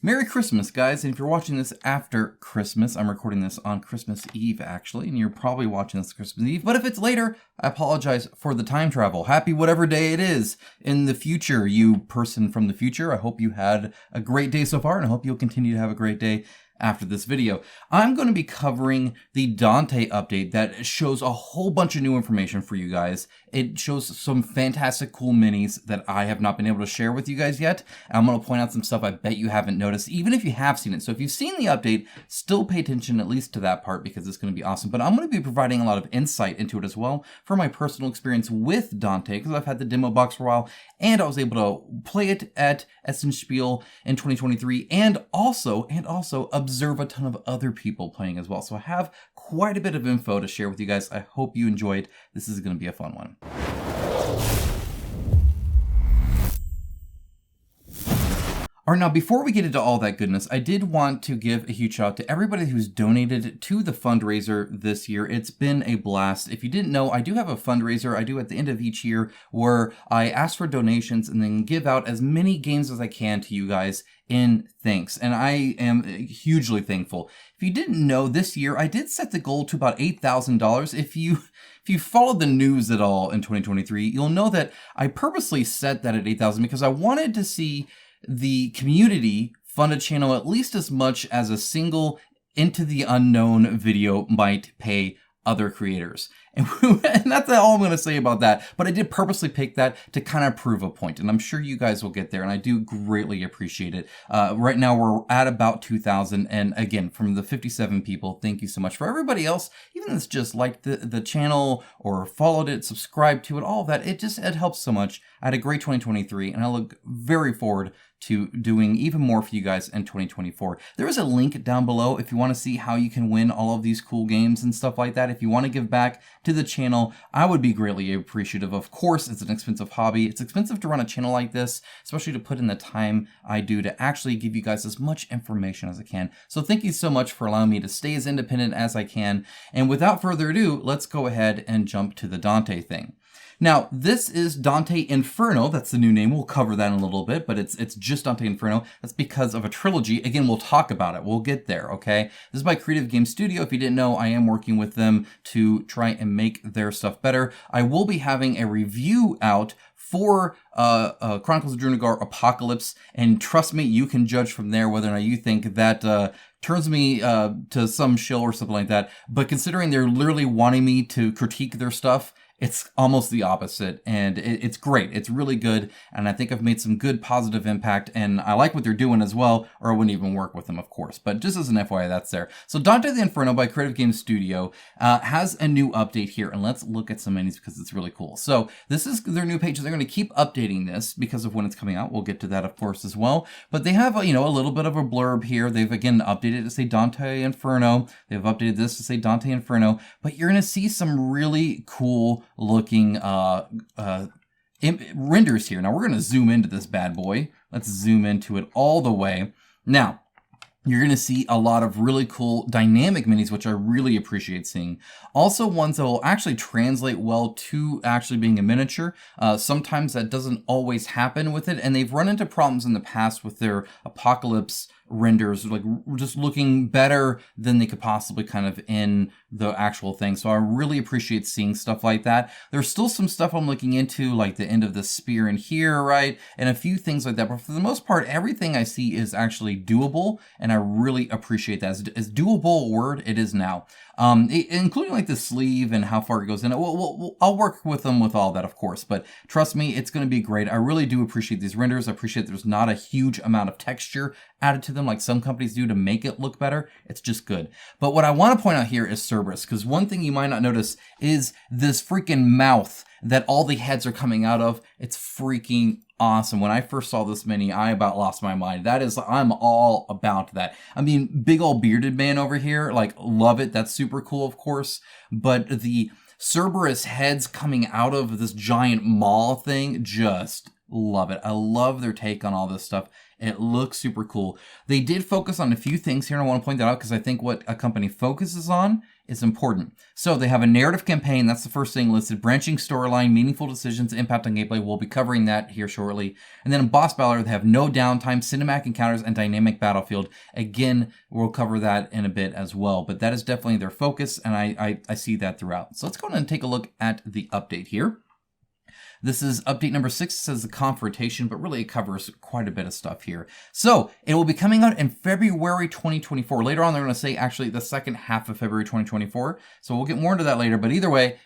Merry Christmas, guys, and if you're watching this after Christmas, I'm recording this on Christmas Eve, actually, and you're probably watching this Christmas Eve, but if it's later, I apologize for the time travel. Happy whatever day it is in the future, you person from the future. I hope you had a great day so far, and I hope you'll continue to have a great day after this video. I'm going to be covering the Dante update that shows a whole bunch of new information for you guys. It shows some fantastic cool minis that I have not been able to share with you guys yet. I'm going to point out some stuff I bet you haven't noticed, even if you have seen it. So if you've seen the update, still pay attention at least to that part because it's going to be awesome. But I'm going to be providing a lot of insight into it as well for my personal experience with Dante, because I've had the demo box for a while and I was able to play it at Essenspiel in 2023 and also observe a ton of other people playing as well. So I have quite a bit of info to share with you guys. I hope you enjoyed. This is going to be a fun one. All right, now before we get into all that goodness, I did want to give a huge shout out to everybody who's donated to the fundraiser this year. It's been a blast. If you didn't know, I do have a fundraiser I do at the end of each year where I ask for donations and then give out as many games as I can to you guys in thanks. And I am hugely thankful. If you didn't know, this year I did set the goal to about $8,000. If you followed the news at all in 2023, you'll know that I purposely set that at 8,000 because I wanted to see the community fund a channel at least as much as a single Into the Unknown video might pay other creators. And that's all I'm going to say about that. But I did purposely pick that to kind of prove a point. And I'm sure you guys will get there. And I do greatly appreciate it. Right now, we're at about 2,000. And again, from the 57 people, thank you so much. For everybody else, even that's just liked the channel or followed it, subscribed to it, all of that, it helps so much. I had a great 2023. And I look very forward to doing even more for you guys in 2024. There is a link down below if you want to see how you can win all of these cool games and stuff like that. If you want to give back to the channel, I would be greatly appreciative. Of course, it's an expensive hobby. It's expensive to run a channel like this, especially to put in the time I do to actually give you guys as much information as I can. So thank you so much for allowing me to stay as independent as I can. And without further ado, let's go ahead and jump to the Dante thing. Now, this is Dante Inferno. That's the new name. We'll cover that in a little bit, but it's just Dante Inferno. That's because of a trilogy. Again, we'll talk about it. We'll get there, okay? This is by Creative Game Studio. If you didn't know, I am working with them to try and make their stuff better. I will be having a review out for Chronicles of Drunagar Apocalypse, and trust me, you can judge from there whether or not you think that turns me to some shill or something like that. But considering they're literally wanting me to critique their stuff, it's almost the opposite, and it's great. It's really good, and I think I've made some good positive impact, and I like what they're doing as well, or I wouldn't even work with them, of course. But just as an FYI, that's there. So Dante the Inferno by Creative Game Studio has a new update here, and let's look at some minis because it's really cool. So this is their new page. They're going to keep updating this because of when it's coming out. We'll get to that, of course, as well. But they have a little bit of a blurb here. They've, again, updated it to say Dante Inferno. They've updated this to say Dante Inferno. But you're going to see some really cool looking renders here. Now we're going to zoom into this bad boy. Let's zoom into it all the way. Now, you're going to see a lot of really cool dynamic minis, which I really appreciate seeing. Also ones that will actually translate well to actually being a miniature. Sometimes that doesn't always happen with it, and they've run into problems in the past with their Apocalypse renders, like just looking better than they could possibly kind of in the actual thing. So I really appreciate seeing stuff like that. There's still some stuff I'm looking into, like the end of the spear in here, right? And a few things like that. But for the most part, everything I see is actually doable, and I really appreciate that. As doable a word, it is now. Including like the sleeve and how far it goes in. I'll work with them with all that, of course, but trust me, it's going to be great. I really do appreciate these renders. I appreciate there's not a huge amount of texture added to them like some companies do to make it look better. It's just good. But what I want to point out here is Cerberus, because one thing you might not notice is this freaking mouth that all the heads are coming out of. It's freaking awesome. When I first saw this mini, I about lost my mind. I'm all about that. I mean, big old bearded man over here, like, love it. That's super cool, of course. But the Cerberus heads coming out of this giant maw thing, just love it. I love their take on all this stuff. It looks super cool. They did focus on a few things here, and I want to point that out because I think what a company focuses on is important. So they have a narrative campaign. That's the first thing listed. Branching storyline, meaningful decisions, impact on gameplay. We'll be covering that here shortly. And then in boss battle, they have no downtime, cinematic encounters, and dynamic battlefield. Again, we'll cover that in a bit as well. But that is definitely their focus, and I see that throughout. So let's go ahead and take a look at the update here. This is update number 6. It says the confrontation, but really it covers quite a bit of stuff here. So it will be coming out in February 2024. Later on, they're going to say actually the second half of February 2024. So we'll get more into that later. But either way,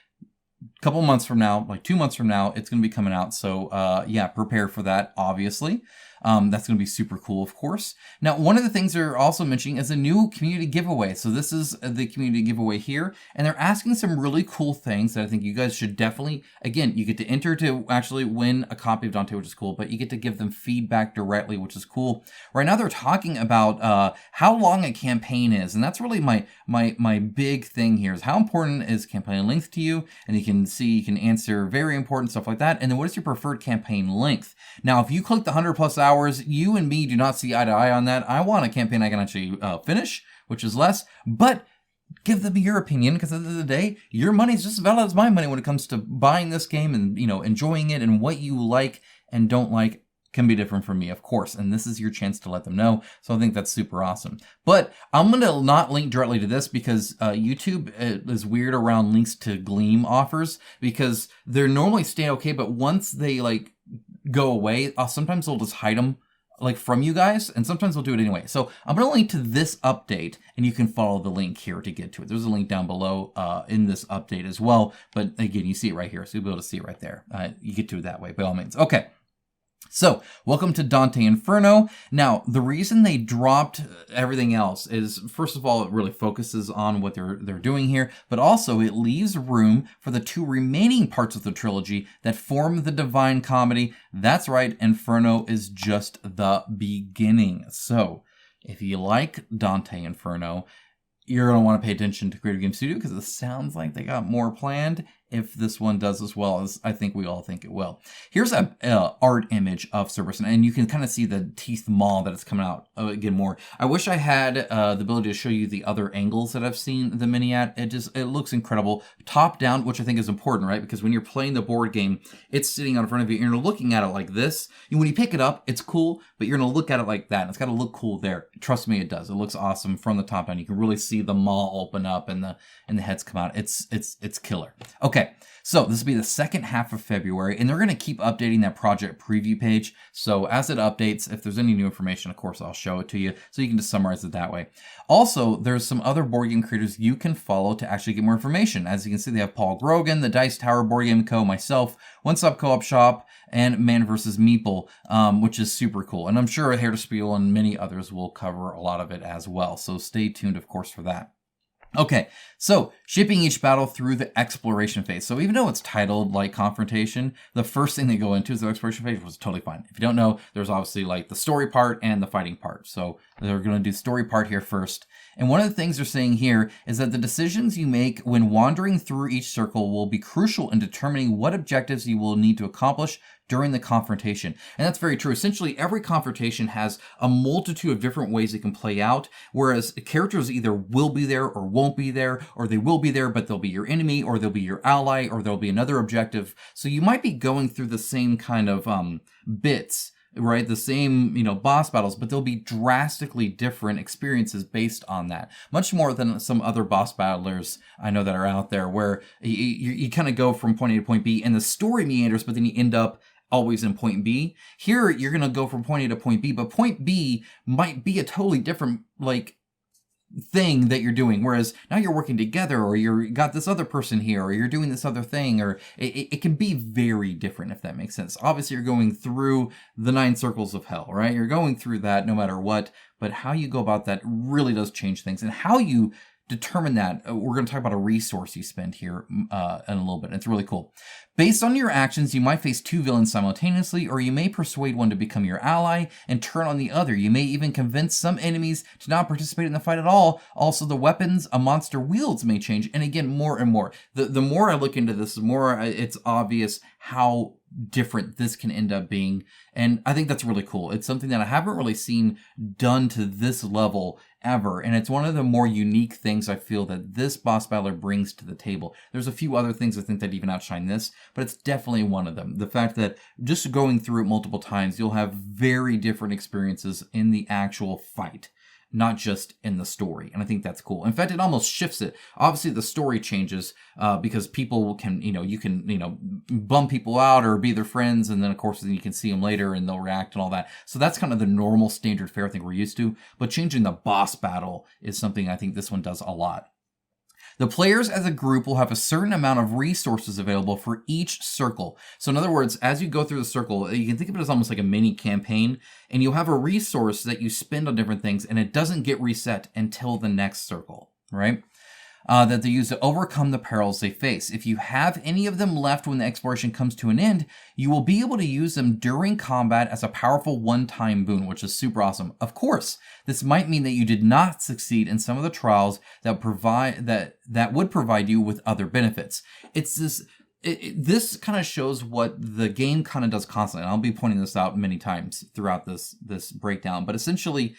a couple months from now, like 2 months from now, it's going to be coming out. So yeah, prepare for that, obviously. That's going to be super cool, of course. Now, one of the things they're also mentioning is a new community giveaway. So this is the community giveaway here, and they're asking some really cool things that I think you guys should definitely, again, you get to enter to actually win a copy of Dante, which is cool, but you get to give them feedback directly, which is cool. Right now, they're talking about how long a campaign is, and that's really my big thing here is how important is campaign length to you, and you can answer very important stuff like that, and then what is your preferred campaign length? Now, if you click the 100+ hours, you and me do not see eye to eye on that. I want a campaign I can actually finish, which is less, but give them your opinion, because at the end of the day, your money is just as valid as my money when it comes to buying this game and, you know, enjoying it, and what you like and don't like can be different from me, of course, and this is your chance to let them know, so I think that's super awesome. But I'm going to not link directly to this because YouTube is weird around links to Gleam offers, because they're normally stay okay, but once they, like, go away, sometimes they'll just hide them like from you guys, and sometimes they'll do it anyway. So I'm going to link to this update, and you can follow the link here to get to it. There's a link down below in this update as well, but again, you see it right here, so you'll be able to see it right there. You get to it that way, by all means. Okay. So, welcome to Dante Inferno. Now, the reason they dropped everything else is, first of all, it really focuses on what they're doing here, but also it leaves room for the 2 remaining parts of the trilogy that form the Divine Comedy. That's right, Inferno is just the beginning. So, if you like Dante Inferno, you're going to want to pay attention to Creative Game Studio, because it sounds like they got more planned, if this one does as well as I think we all think it will. Here's a art image of Cerberus, and you can kind of see the teeth maw that it's coming out again more. I wish I had the ability to show you the other angles that I've seen the mini at. It looks incredible. Top down, which I think is important, right? Because when you're playing the board game, it's sitting out in front of you, and you're looking at it like this. And when you pick it up, it's cool, but you're going to look at it like that, and it's got to look cool there. Trust me, it does. It looks awesome from the top down. You can really see the maw open up and the heads come out. It's killer. Okay. So this will be the second half of February, and they're going to keep updating that project preview page. So as it updates, if there's any new information, of course, I'll show it to you, so you can just summarize it that way. Also, there's some other board game creators you can follow to actually get more information. As you can see, they have Paul Grogan, the Dice Tower Board Game Co., myself, One Stop Co-op Shop, and Man vs. Meeple, which is super cool. And I'm sure Hair to Spiel and many others will cover a lot of it as well. So stay tuned, of course, for that. Okay, so shipping each battle through the exploration phase. So even though it's titled like Confrontation, the first thing they go into is the exploration phase, which is totally fine. If you don't know, there's obviously like the story part and the fighting part. So they're going to do story part here first. And one of the things they're saying here is that the decisions you make when wandering through each circle will be crucial in determining what objectives you will need to accomplish during the confrontation. And that's very true. Essentially, every confrontation has a multitude of different ways it can play out, whereas characters either will be there or won't be there, or they will be there, but they'll be your enemy, or they'll be your ally, or there'll be another objective. So you might be going through the same kind of bits, right? The same, boss battles, but there'll be drastically different experiences based on that. Much more than some other boss battlers I know that are out there, where you kind of go from point A to point B, and the story meanders, but then you end up always in point B. Here, you're going to go from point A to point B, but point B might be a totally different, thing that you're doing, whereas now you're working together, or you got this other person here, or you're doing this other thing, or it can be very different, if that makes sense. Obviously, you're going through the 9 circles of hell, right? You're going through that no matter what, but how you go about that really does change things, and how you determine that. We're going to talk about a resource you spend here in a little bit. It's really cool. Based on your actions, you might face 2 villains simultaneously, or you may persuade one to become your ally and turn on the other. You may even convince some enemies to not participate in the fight at all. Also, the weapons a monster wields may change, and again, more and more. The more I look into this, the more it's obvious how different this can end up being. And I think that's really cool. It's something that I haven't really seen done to this level ever. And it's one of the more unique things I feel that this boss battler brings to the table. There's a few other things I think that even outshine this, but it's definitely one of them. The fact that just going through it multiple times, you'll have very different experiences in the actual fight, not just in the story. And I think that's cool. In fact, it almost shifts it. Obviously, the story changes because people can, you can bum people out or be their friends. And then, of course, you can see them later and they'll react and all that. So that's kind of the normal standard fare thing we're used to. But changing the boss battle is something I think this one does a lot. The players as a group will have a certain amount of resources available for each circle. So in other words, as you go through the circle, you can think of it as almost like a mini campaign, and you'll have a resource that you spend on different things, and it doesn't get reset until the next circle, right? That they use to overcome the perils they face. If you have any of them left when the exploration comes to an end, you will be able to use them during combat as a powerful one-time boon, which is super awesome. Of course, this might mean that you did not succeed in some of the trials that would provide you with other benefits. It's this. This kind of shows what the game kind of does constantly. And I'll be pointing this out many times throughout this breakdown, but essentially,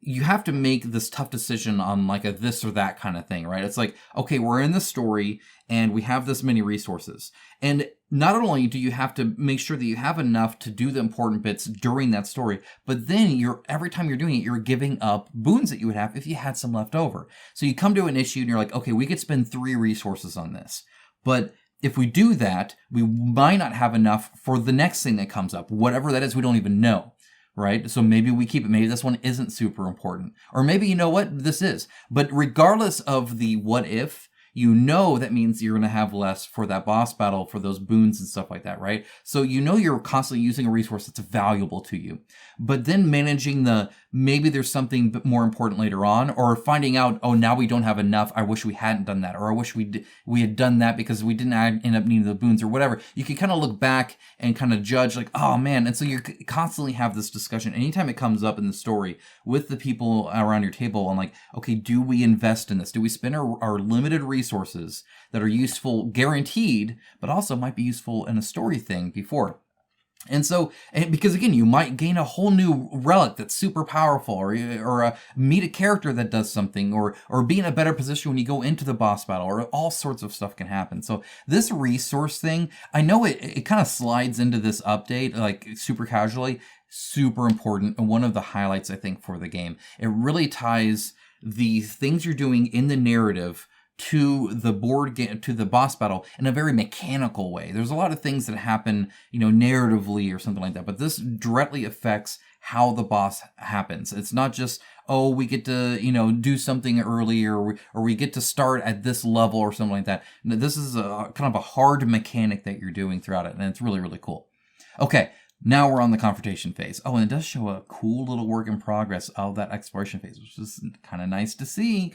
you have to make this tough decision on like a this or that kind of thing, right? It's like, okay, we're in the story and we have this many resources. And not only do you have to make sure that you have enough to do the important bits during that story, but then every time you're doing it, you're giving up boons that you would have if you had some left over. So you come to an issue and you're like, okay, we could spend 3 resources on this. But if we do that, we might not have enough for the next thing that comes up. Whatever that is, we don't even know. Right? So maybe we keep it. Maybe this one isn't super important. Or maybe, you know what, this is. But regardless of the what if, that means you're going to have less for that boss battle, for those boons and stuff like that, right? So you're constantly using a resource that's valuable to you. But then managing maybe there's something more important later on, or finding out, oh, now we don't have enough. I wish we hadn't done that. Or I wish we had done that because we didn't end up needing the boons or whatever. You can kind of look back and kind of judge like, oh man. And so you constantly have this discussion anytime it comes up in the story with the people around your table on like, okay, do we invest in this? Do we spend our limited resources that are useful, guaranteed, but also might be useful in a story thing before? And so, because again, you might gain a whole new relic that's super powerful, or meet a character that does something, or be in a better position when you go into the boss battle, or all sorts of stuff can happen. So this resource thing, I know it kind of slides into this update like super casually, super important, and one of the highlights I think for the game. It really ties the things you're doing in the narrative to the board game, to the boss battle in a very mechanical way. There's a lot of things that happen, narratively or something like that, but this directly affects how the boss happens. It's not just, oh, we get to, do something early or we get to start at this level or something like that. This is a kind of a hard mechanic that you're doing throughout it, and it's really, really cool. Okay. Now we're on the confrontation phase. Oh, and it does show a cool little work in progress of that exploration phase, which is kind of nice to see.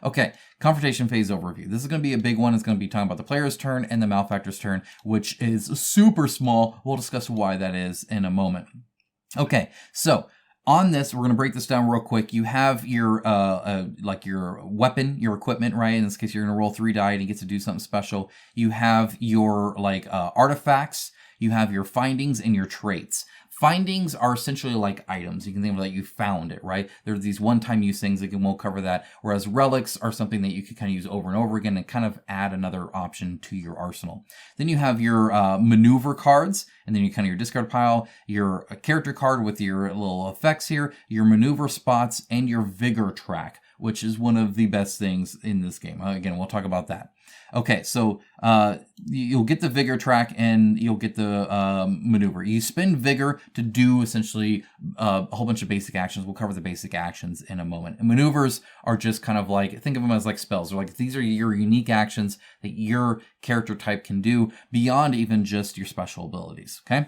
Okay, confrontation phase overview. This is going to be a big one. It's going to be talking about the player's turn and the malefactor's turn, which is super small. We'll discuss why that is in a moment. Okay, so on this, we're going to break this down real quick. You have your your weapon, your equipment, right? In this case, you're going to roll 3 die and you get to do something special. You have your artifacts. You have your findings and your traits. Findings are essentially like items. You can think of like you found it, right? There's these one-time use things, again, we'll cover that. Whereas relics are something that you can kind of use over and over again and kind of add another option to your arsenal. Then you have your maneuver cards, and then you kind of your discard pile, your character card with your little effects here, your maneuver spots, and your vigor track, which is one of the best things in this game. Again, we'll talk about that. Okay, so you'll get the vigor track and you'll get the maneuver. You spend vigor to do essentially a whole bunch of basic actions. We'll cover the basic actions in a moment. And maneuvers are just kind of like, think of them as like spells. They're like, these are your unique actions that your character type can do beyond even just your special abilities, okay?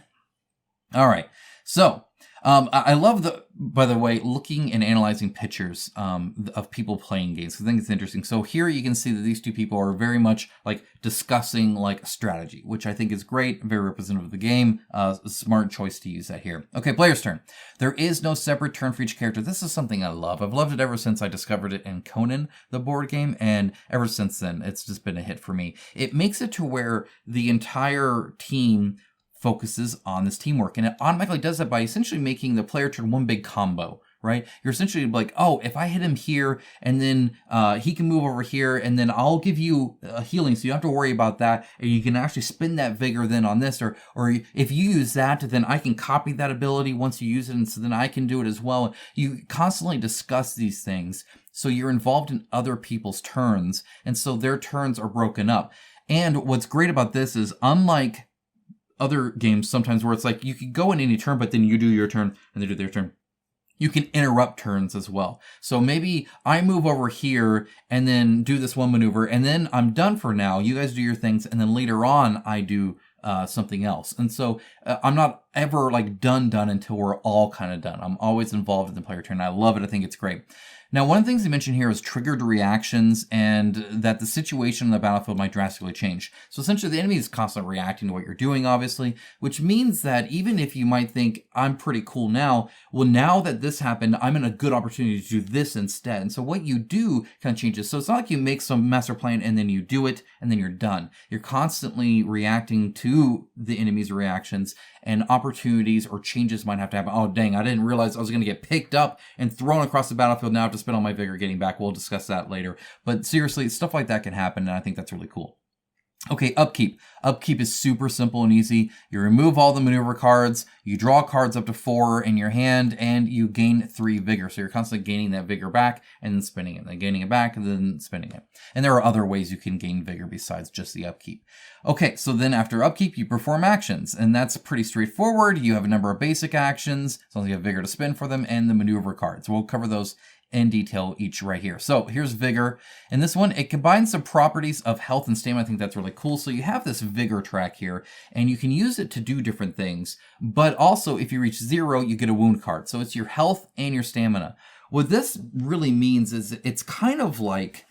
All right, so I love by the way, looking and analyzing pictures of people playing games. I think it's interesting. So here you can see that these two people are very much like discussing like strategy, which I think is great, very representative of the game. Smart choice to use that here. Okay, player's turn. There is no separate turn for each character. This is something I love. I've loved it ever since I discovered it in Conan, the board game, and ever since then, it's just been a hit for me. It makes it to where the entire team focuses on this teamwork, and it automatically does that by essentially making the player turn one big combo, right? You're essentially like, oh, if I hit him here and then he can move over here and then I'll give you healing, so you don't have to worry about that, and you can actually spend that vigor then on this, or if you use that, then I can copy that ability once you use it, and so then I can do it as well. You constantly discuss these things, so you're involved in other people's turns, and so their turns are broken up. And what's great about this is, unlike other games sometimes where it's like you can go in any turn, but then you do your turn and they do their turn, you can interrupt turns as well. So maybe I move over here and then do this one maneuver, and then I'm done for now. You guys do your things, and then later on I do something else. And so I'm not ever like done until we're all kind of done. I'm always involved in the player turn. I love it. I think it's great. Now, one of the things they mentioned here is triggered reactions, and that the situation on the battlefield might drastically change. So essentially, the enemy is constantly reacting to what you're doing, obviously, which means that even if you might think, I'm pretty cool now, well, now that this happened, I'm in a good opportunity to do this instead. And so what you do kind of changes. So it's not like you make some master plan and then you do it and then you're done. You're constantly reacting to the enemy's reactions, and opportunities or changes might have to happen. Oh, dang, I didn't realize I was going to get picked up and thrown across the battlefield. Now I have to spend all my vigor getting back. We'll discuss that later. But seriously, stuff like that can happen, and I think that's really cool. Okay, upkeep. Upkeep is super simple and easy. You remove all the maneuver cards, you draw cards up to 4 in your hand, and you gain 3 vigor. So you're constantly gaining that vigor back and then spinning it, then gaining it back and then spinning it. And there are other ways you can gain vigor besides just the upkeep. Okay, so then after upkeep, you perform actions, and that's pretty straightforward. You have a number of basic actions, as long as you have vigor to spin for them, and the maneuver cards. We'll cover those in detail each right here. So here's vigor. And this one, it combines the properties of health and stamina. I think that's really cool. So you have this vigor track here, and you can use it to do different things. But also, if you reach 0, you get a wound card. So it's your health and your stamina. What this really means is it's kind of like,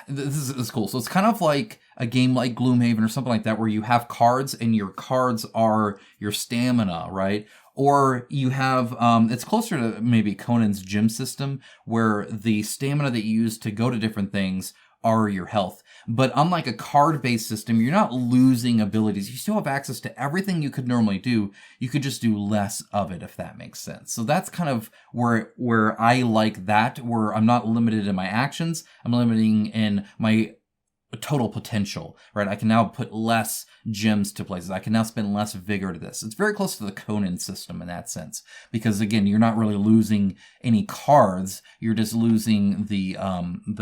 this is cool. So it's kind of like a game like Gloomhaven or something like that, where you have cards and your cards are your stamina, right? Or you have, it's closer to maybe Conan's gym system, where the stamina that you use to go to different things are your health. But unlike a card-based system, you're not losing abilities. You still have access to everything you could normally do. You could just do less of it, if that makes sense. So that's kind of where I like that, where I'm not limited in my actions. I'm limiting in my total potential, right? I can now put less gems to places. I can now spend less vigor to this. It's very close to the Conan system in that sense, because again, you're not really losing any cards. You're just losing the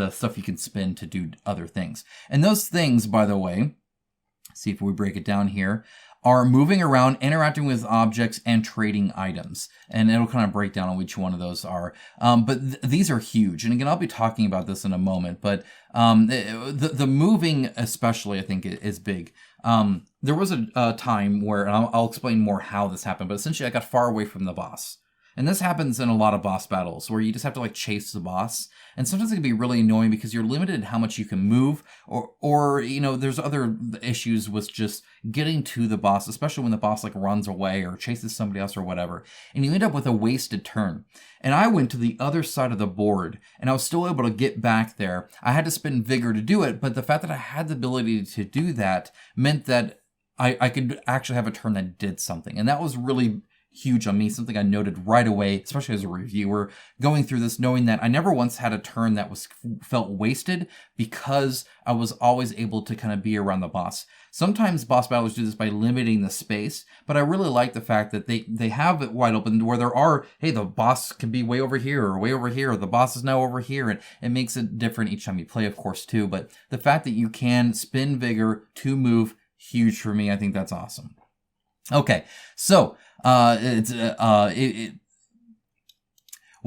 stuff you can spend to do other things. And those things, by the way, see if we break it down here, are moving around, interacting with objects, and trading items. And it'll kind of break down on which one of those are. But these are huge. And again, I'll be talking about this in a moment. But the moving especially, I think, is big. There was a time where, and I'll explain more how this happened, but essentially I got far away from the boss. And this happens in a lot of boss battles where you just have to like chase the boss. And sometimes it can be really annoying because you're limited in how much you can move, or you know, there's other issues with just getting to the boss, especially when the boss like runs away or chases somebody else or whatever. And you end up with a wasted turn. And I went to the other side of the board and I was still able to get back there. I had to spend vigor to do it, but the fact that I had the ability to do that meant that I could actually have a turn that did something. And that was really huge on me, something I noted right away, especially as a reviewer, going through this, knowing that I never once had a turn that felt wasted because I was always able to kind of be around the boss. Sometimes boss battlers do this by limiting the space, but I really like the fact that they have it wide open where there are, hey, the boss can be way over here, or the boss is now over here, and it makes it different each time you play, of course, too. But the fact that you can spin vigor to move, huge for me. I think that's awesome.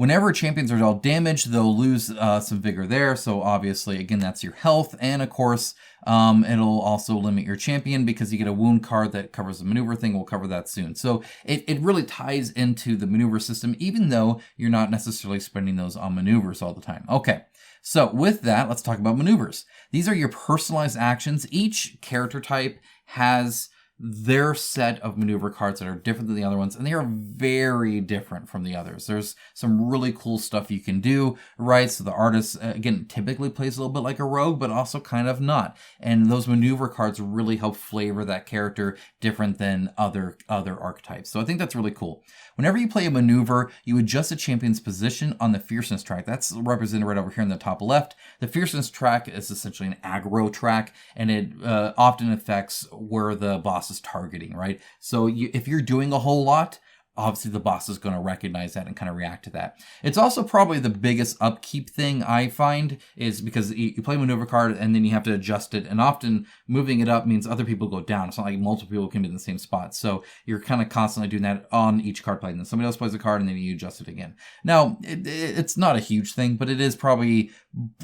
when Whenever champions are all damaged, they'll lose some vigor there. So obviously, again, that's your health. And of course, it'll also limit your champion because you get a wound card that covers the maneuver thing. We'll cover that soon. So it really ties into the maneuver system, even though you're not necessarily spending those on maneuvers all the time. Okay. So with that, let's talk about maneuvers. These are your personalized actions. Each character type has their set of maneuver cards that are different than the other ones, and they are very different from the others. There's some really cool stuff you can do, right? So the artist, again, typically plays a little bit like a rogue, but also kind of not. And those maneuver cards really help flavor that character different than other archetypes. So I think that's really cool. Whenever you play a maneuver, you adjust a champion's position on the fierceness track. That's represented right over here in the top left. The fierceness track is essentially an aggro track, and it often affects where the boss is targeting, right? So if you're doing a whole lot, obviously the boss is going to recognize that and kind of react to that. It's also probably the biggest upkeep thing I find, is because you play a maneuver card and then you have to adjust it, and often moving it up means other people go down. It's not like multiple people can be in the same spot. So you're kind of constantly doing that on each card played. And then somebody else plays a card and then you adjust it again. Now, it's not a huge thing, but it is probably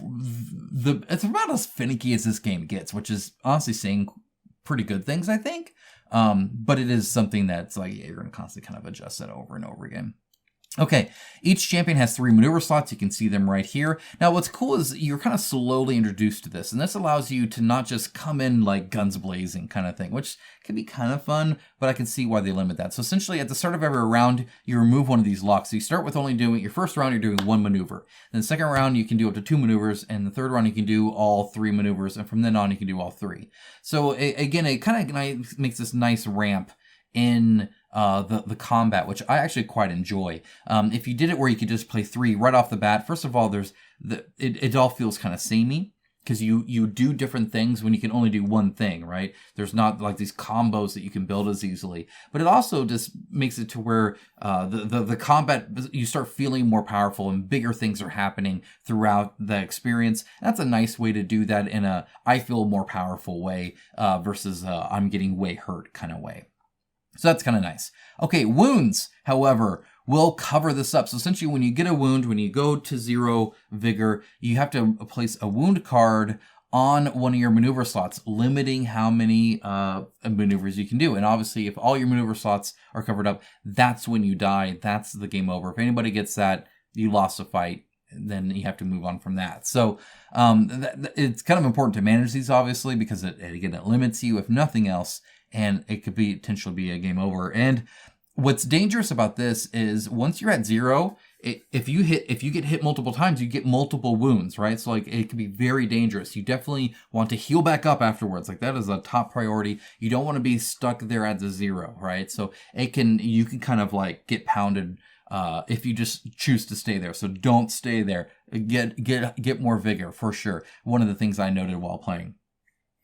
it's about as finicky as this game gets, which is honestly saying pretty good things, I think. But it is something that's like, yeah, you're going to constantly kind of adjust that over and over again. Okay, each champion has 3 maneuver slots. You can see them right here. Now, what's cool is you're kind of slowly introduced to this, and this allows you to not just come in like guns blazing kind of thing, which can be kind of fun, but I can see why they limit that. So essentially, at the start of every round, you remove one of these locks. So you start with only doing, your first round, you're doing 1 maneuver. Then the second round, you can do up to 2 maneuvers, and the third round, you can do all 3 maneuvers, and from then on, you can do all 3. So again, it kind of makes this nice ramp in the combat, which I actually quite enjoy. If you did it where you could just play 3 right off the bat, first of all, it all feels kind of samey, because you do different things when you can only do one thing, right? There's not like these combos that you can build as easily, but it also just makes it to where the combat, you start feeling more powerful and bigger things are happening throughout the experience. That's a nice way to do that in a I feel more powerful way versus I'm getting way hurt kind of way. So that's kind of nice. Okay, wounds, however, will cover this up. So essentially when you get a wound, when you go to 0 vigor, you have to place a wound card on one of your maneuver slots, limiting how many maneuvers you can do. And obviously, if all your maneuver slots are covered up, that's when you die. That's the game over. If anybody gets that, you lost a fight. Then you have to move on from that. So it's kind of important to manage these, obviously, because it limits you, if nothing else, and it could potentially be a game over. And what's dangerous about this is once you're at 0, if you get hit multiple times, you get multiple wounds, right? So like it can be very dangerous. You definitely want to heal back up afterwards. Like that is a top priority. You don't want to be stuck there at the 0, right? So you can kind of like get pounded if you just choose to stay there. So don't stay there. Get more vigor for sure. One of the things I noted while playing.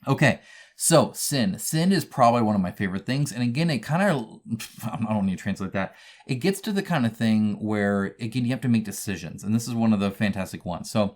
Okay. So, sin. Sin is probably one of my favorite things. And again, it kind of, I don't need to translate that. It gets to the kind of thing where, again, you have to make decisions. And this is one of the fantastic ones. So,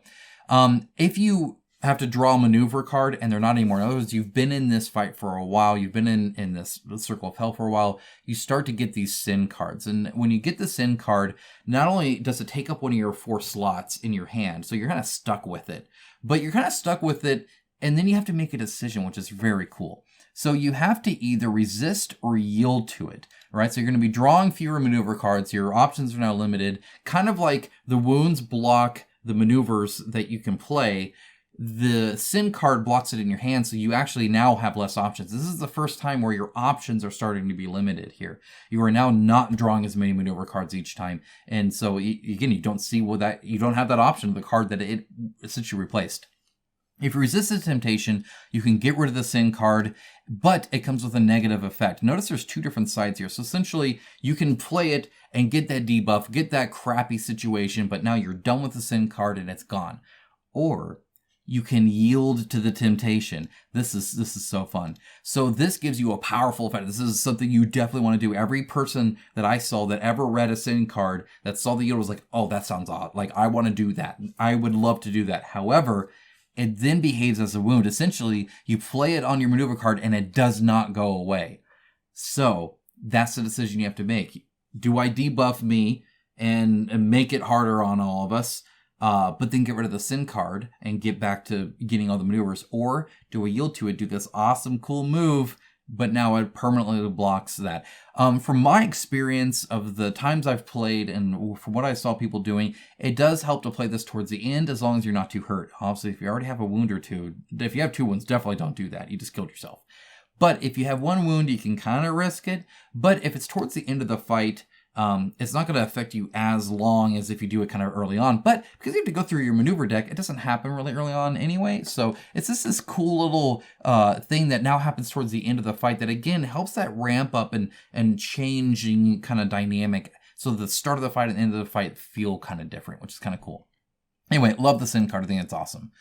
if you have to draw a maneuver card and they're not anymore, in other words, you've been in this fight for a while, you've been in this circle of hell for a while, you start to get these sin cards. And when you get the sin card, not only does it take up one of your 4 slots in your hand, so you're kind of stuck with it, but you're kind of stuck with it. And then you have to make a decision, which is very cool. So you have to either resist or yield to it, right? So you're going to be drawing fewer maneuver cards. Your options are now limited. Kind of like the wounds block the maneuvers that you can play. The sin card blocks it in your hand, so you actually now have less options. This is the first time where your options are starting to be limited here. You are now not drawing as many maneuver cards each time. And so, again, you don't have that option of the card that it essentially replaced. If you resist the temptation, you can get rid of the sin card, but it comes with a negative effect. Notice there's 2 different sides here. So essentially, you can play it and get that debuff, get that crappy situation, but now you're done with the sin card and it's gone. Or you can yield to the temptation. This is so fun. So this gives you a powerful effect. This is something you definitely want to do. Every person that I saw that ever read a sin card that saw the yield was like, oh, that sounds odd. Like, I want to do that. I would love to do that. However, it then behaves as a wound. Essentially, you play it on your maneuver card and it does not go away. So that's the decision you have to make. Do I debuff me and make it harder on all of us, but then get rid of the sin card and get back to getting all the maneuvers? Or do I yield to it, do this awesome, cool move, but now it permanently blocks that? From my experience of the times I've played and from what I saw people doing, it does help to play this towards the end as long as you're not too hurt. Obviously, if you already have a wound or two, if you have 2 wounds, definitely don't do that. You just killed yourself. But if you have 1 wound, you can kind of risk it. But if it's towards the end of the fight, it's not going to affect you as long as if you do it kind of early on. But because you have to go through your maneuver deck, it doesn't happen really early on anyway. So it's just this cool little thing that now happens towards the end of the fight that, again, helps that ramp up and changing kind of dynamic. So the start of the fight and the end of the fight feel kind of different, which is kind of cool. Anyway, love the Sin card. I think it's awesome.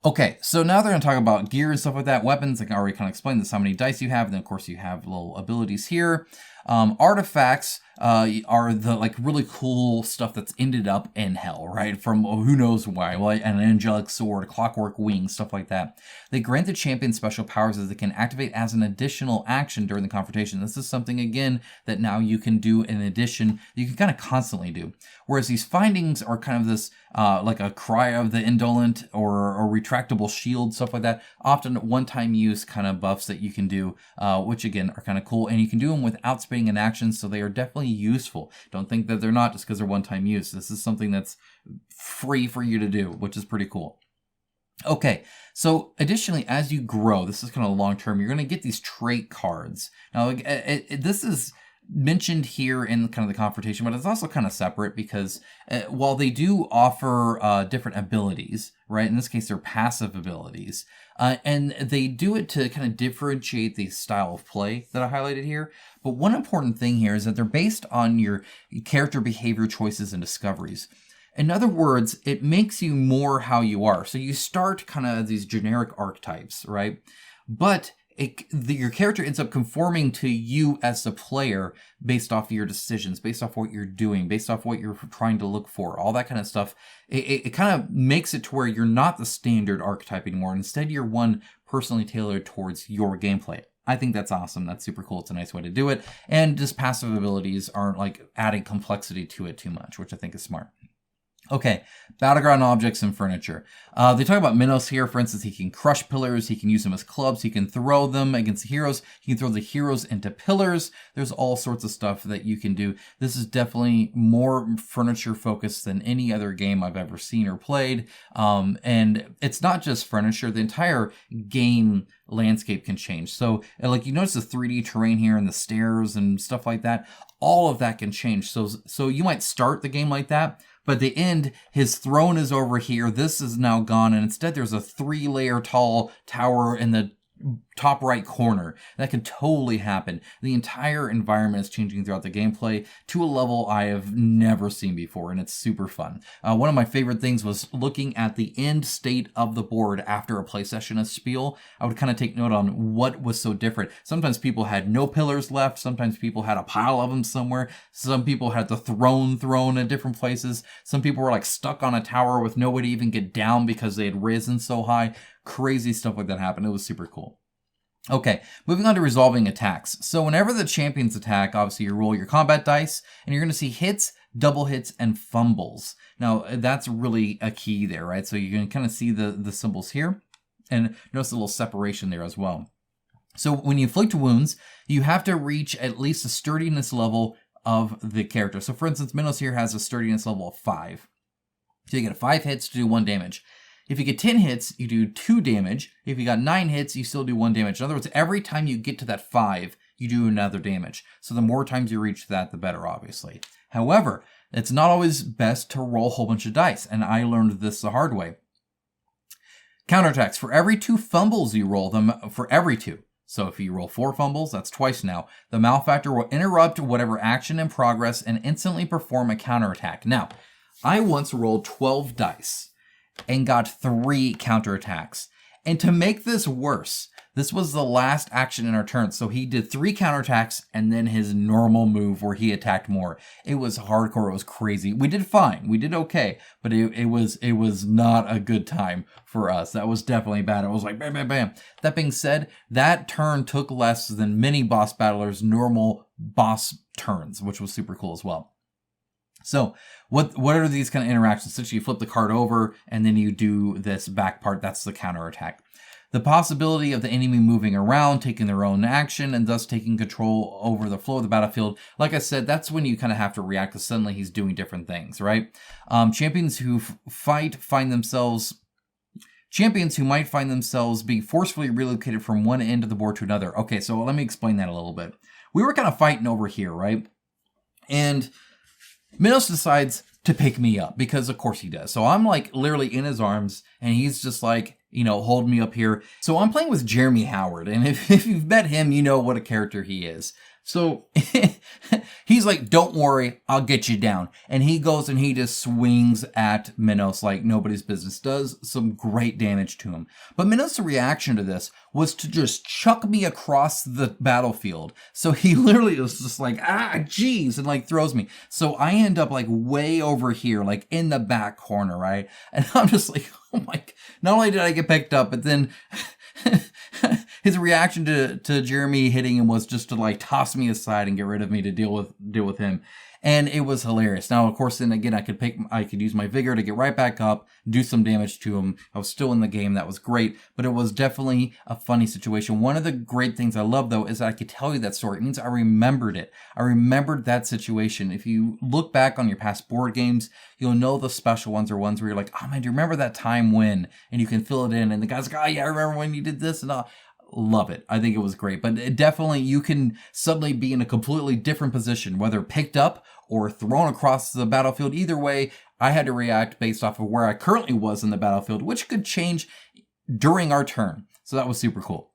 Okay, so now they're going to talk about gear and stuff like that. Weapons, I can already kind of explain this, how many dice you have. And then, of course, you have little abilities here. Artifacts are the like really cool stuff that's ended up in hell, right? From who knows why, like an angelic sword, clockwork wings, stuff like that. They grant the champion special powers that they can activate as an additional action during the confrontation. This is something, again, that now you can do in addition, you can kind of constantly do. Whereas these findings are kind of this, like a cry of the indolent or a retractable shield, stuff like that. Often one-time use kind of buffs that you can do, which again are kind of cool. And you can do them without spending an action, so they are definitely useful. Don't think that they're not just because they're one-time use. This is something that's free for you to do, which is pretty cool. Okay, so additionally, as you grow, this is kind of long-term, you're going to get these trait cards. Now, this is mentioned here in kind of the confrontation, but it's also kind of separate because while they do offer different abilities, right? In this case, they're passive abilities. And they do it to kind of differentiate the style of play that I highlighted here. But one important thing here is that they're based on your character behavior choices and discoveries. In other words, it makes you more how you are. So you start kind of these generic archetypes, right? But your character ends up conforming to you as a player based off of your decisions, based off what you're doing, based off what you're trying to look for, all that kind of stuff. It kind of makes it to where you're not the standard archetype anymore. Instead, you're one personally tailored towards your gameplay. I think that's awesome. That's super cool. It's a nice way to do it. And just passive abilities aren't like adding complexity to it too much, which I think is smart. Okay, battleground objects and furniture. They talk about Minos here. For instance, he can crush pillars. He can use them as clubs. He can throw them against the heroes. He can throw the heroes into pillars. There's all sorts of stuff that you can do. This is definitely more furniture focused than any other game I've ever seen or played. And it's not just furniture. The entire game landscape can change. So like you notice the 3D terrain here and the stairs and stuff like that. All of that can change. So you might start the game like that, but at the end, his throne is over here. This is now gone. And instead, there's a 3-layer tall tower in the top right corner. That can totally happen. The entire environment is changing throughout the gameplay to a level I have never seen before, and it's super fun. One of my favorite things was looking at the end state of the board after a play session of Spiel. I would kind of take note on what was so different. Sometimes people had no pillars left. Sometimes people had a pile of them somewhere. Some people had the throne thrown in different places. Some people were like stuck on a tower with no way to even get down because they had risen so high. Crazy stuff like that happened. It was super cool. Okay, moving on to resolving attacks. So whenever the champions attack, obviously you roll your combat dice, and you're going to see hits, double hits, and fumbles. Now, that's really a key there, right? So you can kind of see the symbols here, and notice a little separation there as well. So when you inflict wounds, you have to reach at least a sturdiness level of the character. So for instance, Minos here has a sturdiness level of 5. So you get 5 hits to do 1 damage. If you get 10 hits, you do 2 damage. If you got 9 hits, you still do 1 damage. In other words, every time you get to that 5, you do another damage. So the more times you reach that, the better, obviously. However, it's not always best to roll a whole bunch of dice, and I learned this the hard way. Counterattacks. For every 2 fumbles you roll, for every 2. So if you roll 4 fumbles, that's twice now. The malefactor will interrupt whatever action in progress and instantly perform a counterattack. Now, I once rolled 12 dice and got 3 counterattacks. And to make this worse, this was the last action in our turn. So he did 3 counterattacks and then his normal move where he attacked more. It was hardcore. It was crazy. We did fine. We did okay. But it was not a good time for us. That was definitely bad. It was like bam, bam, bam. That being said, that turn took less than many boss battlers' normal boss turns, which was super cool as well. So what are these kind of interactions? Essentially, you flip the card over and then you do this back part. That's the counterattack. The possibility of the enemy moving around, taking their own action, and thus taking control over the flow of the battlefield. Like I said, that's when you kind of have to react because suddenly he's doing different things, right? Champions who might find themselves being forcefully relocated from one end of the board to another. Okay, so let me explain that a little bit. We were kind of fighting over here, right? And Minos decides to pick me up because of course he does. So I'm like literally in his arms and he's just like, hold me up here. So I'm playing with Jeremy Howard. And if you've met him, you know what a character he is. So he's like, don't worry, I'll get you down. And he goes and he just swings at Minos like nobody's business, does some great damage to him. But Minos' reaction to this was to just chuck me across the battlefield. So he literally was just like, geez, and like throws me. So I end up like way over here, like in the back corner, right? And I'm just like, oh my, not only did I get picked up, but then his reaction to Jeremy hitting him was just to like toss me aside and get rid of me to deal with him. And it was hilarious. Now, of course, then again, I could use my vigor to get right back up, do some damage to him. I was still in the game. That was great, but it was definitely a funny situation. One of the great things I love though, is that I could tell you that story. It means I remembered it. I remembered that situation. If you look back on your past board games, you'll know the special ones are ones where you're like, oh man, do you remember that time when, and you can fill it in. And the guy's like, oh yeah, I remember when you did this and all. Love it. I think it was great. But it definitely, you can suddenly be in a completely different position, whether picked up or thrown across the battlefield. Either way, I had to react based off of where I currently was in the battlefield, which could change during our turn. So that was super cool.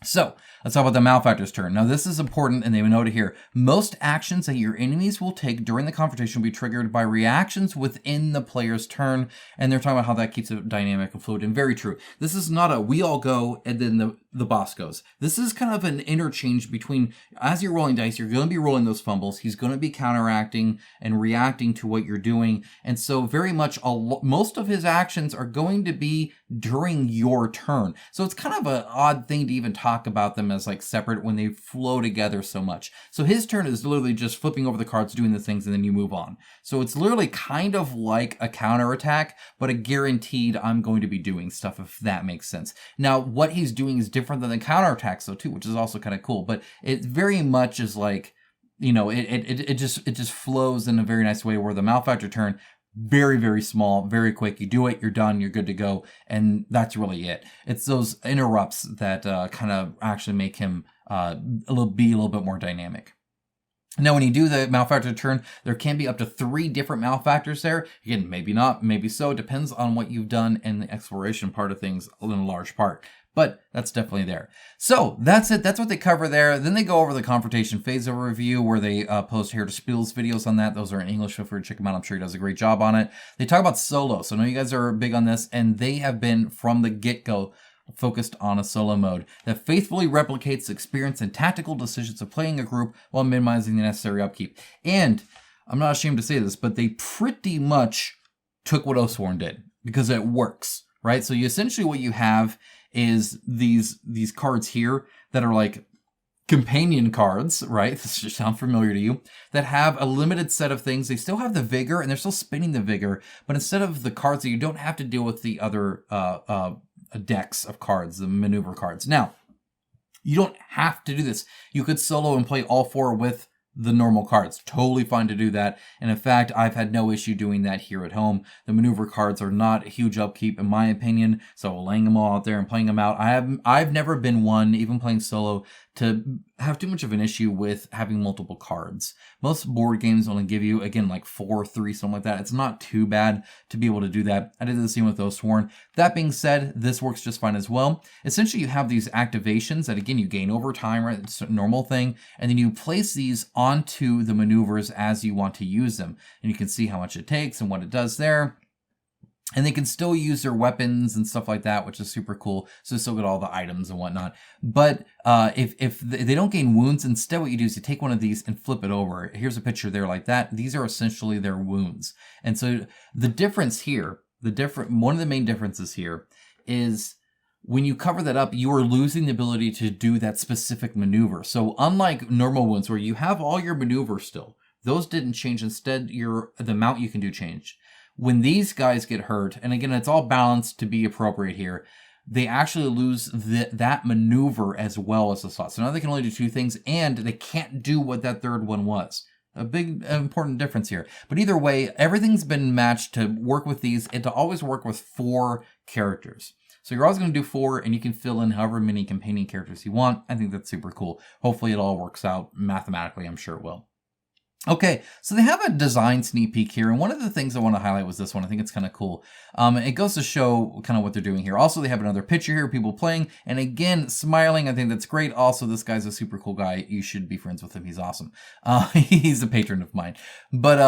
So let's talk about the Malefactor's turn. Now this is important and they would note it here. Most actions that your enemies will take during the confrontation will be triggered by reactions within the player's turn. And they're talking about how that keeps it dynamic and fluid, and very true. This is not a we all go and then the boss goes. This is kind of an interchange between, as you're rolling dice, you're going to be rolling those fumbles. He's going to be counteracting and reacting to what you're doing. And so very much most of his actions are going to be during your turn. So it's kind of an odd thing to even talk about them as like separate when they flow together so much. So his turn is literally just flipping over the cards, doing the things, and then you move on. So it's literally kind of like a counterattack, but a guaranteed I'm going to be doing stuff, if that makes sense. Now, what he's doing is different than the counterattacks though too, which is also kind of cool, but it very much is like, it just flows in a very nice way, where the Malefactor turn, very, very small, very quick. You do it, you're done, you're good to go. And that's really it. It's those interrupts that kind of actually make him be a little bit more dynamic. Now, when you do the Malefactor turn, there can be up to 3 different Malefactors there. Again, maybe not, maybe so. It depends on what you've done in the exploration part of things in a large part. But that's definitely there. So that's it. That's what they cover there. Then they go over the confrontation phase overview, where they post Here to Spiel's videos on that. Those are in English. Feel free to check him out. I'm sure he does a great job on it. They talk about solo. So I know you guys are big on this, and they have been from the get-go focused on a solo mode that faithfully replicates the experience and tactical decisions of playing a group while minimizing the necessary upkeep. And I'm not ashamed to say this, but they pretty much took what Oathsworn did, because it works, right? So essentially what you have is these cards here that are like companion cards, right? This should sound familiar to you, that have a limited set of things. They still have the vigor and they're still spinning the vigor, but instead of the cards, that you don't have to deal with the other decks of cards, the maneuver cards. Now, you don't have to do this. You could solo and play all 4 with the normal cards. Totally fine to do that. And in fact, I've had no issue doing that here at home. The maneuver cards are not a huge upkeep in my opinion, so laying them all out there and playing them out. I've never been one, even playing solo, to have too much of an issue with having multiple cards. Most board games only give you, again, like 4, 3, something like that. It's not too bad to be able to do that. I did the same with Oathsworn. That being said, this works just fine as well. Essentially, you have these activations that, again, you gain over time, right? It's a normal thing. And then you place these onto the maneuvers as you want to use them. And you can see how much it takes and what it does there. And they can still use their weapons and stuff like that, which is super cool. So they still get all the items and whatnot. But if they don't gain wounds, instead what you do is you take one of these and flip it over. Here's a picture there like that. These are essentially their wounds. And so the difference here, one of the main differences here is when you cover that up, you are losing the ability to do that specific maneuver. So unlike normal wounds where you have all your maneuvers still, those didn't change. Instead, the amount you can do changed. When these guys get hurt, and again, it's all balanced to be appropriate here, they actually lose that maneuver as well as the slot. So now they can only do 2 things, and they can't do what that third one was. A big, important difference here. But either way, everything's been matched to work with these and to always work with 4 characters. So you're always going to do 4, and you can fill in however many companion characters you want. I think that's super cool. Hopefully it all works out mathematically. I'm sure it will. Okay, so they have a design sneak peek here, and one of the things I want to highlight was this one. I think it's kind of cool. It goes to show kind of what they're doing here. Also, they have another picture here, people playing, and again, smiling. I think that's great. Also, this guy's a super cool guy. You should be friends with him. He's awesome. He's a patron of mine. But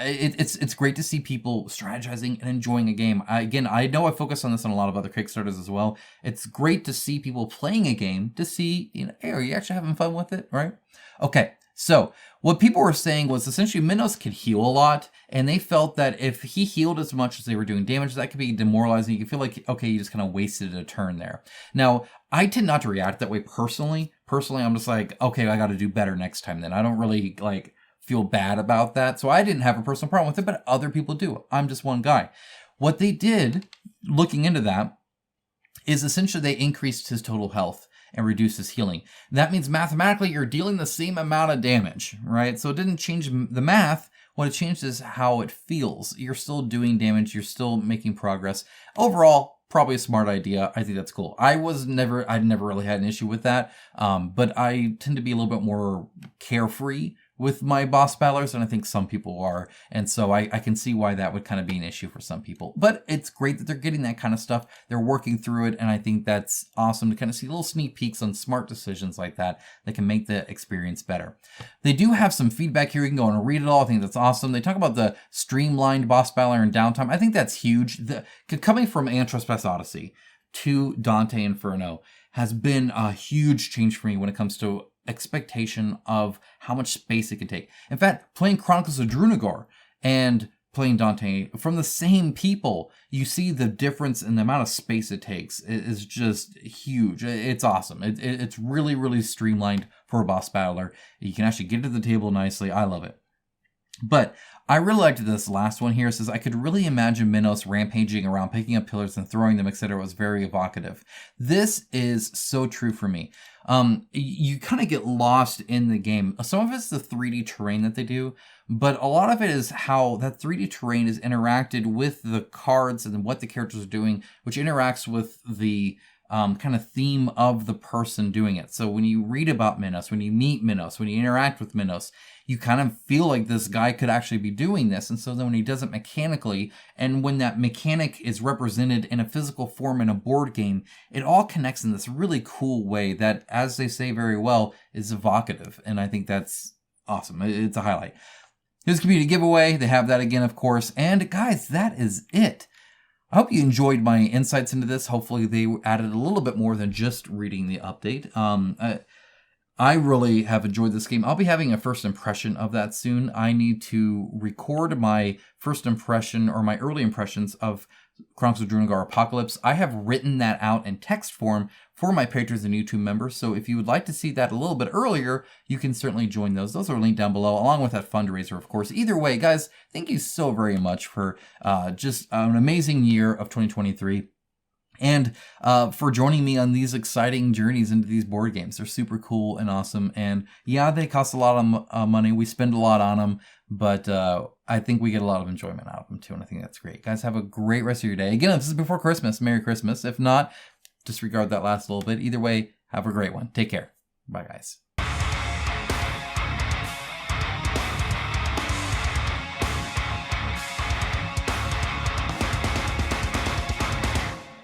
it's great to see people strategizing and enjoying a game. Again, I know I focus on this on a lot of other Kickstarters as well. It's great to see people playing a game to see, hey, are you actually having fun with it, right? Okay. So what people were saying was essentially Minos could heal a lot, and they felt that if he healed as much as they were doing damage, that could be demoralizing. You could feel like, okay, you just kind of wasted a turn there. Now, I tend not to react that way personally. Personally, I'm just like, okay, I got to do better next time then. I don't really feel bad about that. So I didn't have a personal problem with it, but other people do. I'm just one guy. What they did, looking into that, is essentially they increased his total health and reduces healing. That means mathematically you're dealing the same amount of damage, right? So it didn't change the math. What it changed is how it feels. You're still doing damage. You're still making progress. Overall, probably a smart idea. I think that's cool. I'd never really had an issue with that. But I tend to be a little bit more carefree with my boss battlers, and I think some people are. And so I can see why that would kind of be an issue for some people. But it's great that they're getting that kind of stuff. They're working through it, and I think that's awesome to kind of see little sneak peeks on smart decisions like that that can make the experience better. They do have some feedback here. You can go and read it all. I think that's awesome. They talk about the streamlined boss battler and downtime. I think that's huge. Coming from Anthrespes Odyssey to Dante Inferno has been a huge change for me when it comes to expectation of how much space it can take. In fact, playing Chronicles of Drunagor and playing Dante from the same people, you see the difference in the amount of space it takes is just huge. It's awesome. It's really, really streamlined for a boss battler. You can actually get to the table nicely. I love it. But I really liked this last one here. It says, I could really imagine Minos rampaging around, picking up pillars and throwing them, etc. It was very evocative. This is so true for me. You kind of get lost in the game. Some of it's the 3D terrain that they do, but a lot of it is how that 3D terrain is interacted with the cards and what the characters are doing, which interacts with the kind of theme of the person doing it. So when you read about Minos, when you meet Minos, when you interact with Minos, you kind of feel like this guy could actually be doing this. And so then when he does it mechanically, and when that mechanic is represented in a physical form in a board game, it all connects in this really cool way that, as they say very well, is evocative. And I think that's awesome. It's a highlight. Here's a community giveaway. They have that again, of course. And guys, that is it. I hope you enjoyed my insights into this. Hopefully they added a little bit more than just reading the update. I really have enjoyed this game. I'll be having a first impression of that soon. I need to record my first impression or my early impressions of Chronicles of Drunagor Apocalypse. I have written that out in text form for my patrons and YouTube members. So if you would like to see that a little bit earlier, you can certainly join those. Those are linked down below, along with that fundraiser, of course. Either way, guys, thank you so very much for just an amazing year of 2023. And for joining me on these exciting journeys into these board games. They're super cool and awesome. And yeah, they cost a lot of money. We spend a lot on them. But I think we get a lot of enjoyment out of them too. And I think that's great. Guys, have a great rest of your day. Again, if this is before Christmas, Merry Christmas. If not, disregard that last little bit. Either way, have a great one. Take care. Bye, guys.